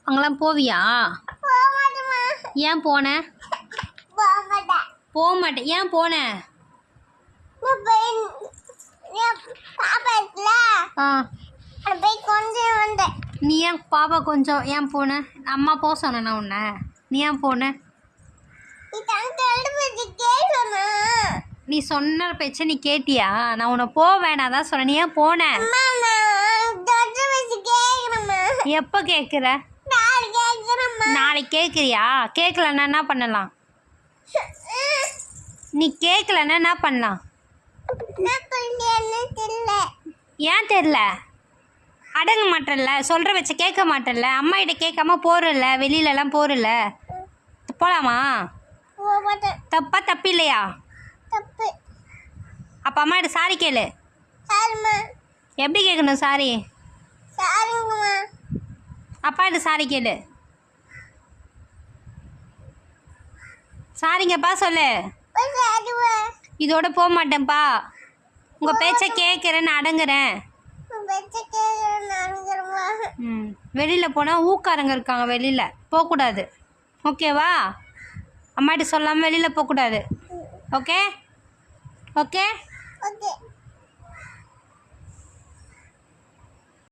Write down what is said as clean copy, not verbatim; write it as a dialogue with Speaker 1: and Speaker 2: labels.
Speaker 1: அங்கெல்லாம் போவியா? ஏன் போன? போக மாட்டேன். ஏன் போன? நீ ஏன் பாப்பா கொஞ்சம் ஏன் போன? அம்மா போக சொன்னா உன்னை, நீ ஏன் போன? நீ சொன்ன பேச்ச நீ கேட்டியா? நான் உன்னை போவேன் நான் தான் சொன்னேன். நீ ஏன் போன? எப்போ கேட்குற? நாளைக்கு கேட்குறியா? கேட்கலன்னா என்ன பண்ணலாம்? நீ கேட்கலன்னா என்ன பண்ணலாம்? ஏன் தெரில? அடங்க மாட்டேன்ல, சொல்கிற வச்ச கேட்க மாட்டேன்ல, அம்மா கிட்ட கேட்காம போகிறல்ல, வெளியிலலாம் போகிறல்ல, போகலாமா? தப்பா? தப்பு இல்லையா? அப்போ அம்மா கிட்ட சாரி கேளு. எப்படி கேட்கணும் சாரி? அப்பா கிட்ட சாரி கேளு. சாரிங்கப்பா சொல்லு. இதோட போக மாட்டேன்ப்பா, உங்கள் பேச்ச கேட்குறேன்னு அடங்குறேன். வெளியில் போனால் ஊக்காரங்க இருக்காங்க, வெளியில் போகக்கூடாது. ஓகேவா? அம்மாட்ட சொல்லாமல் வெளியில் போகக்கூடாது. ஓகே? ஓகே?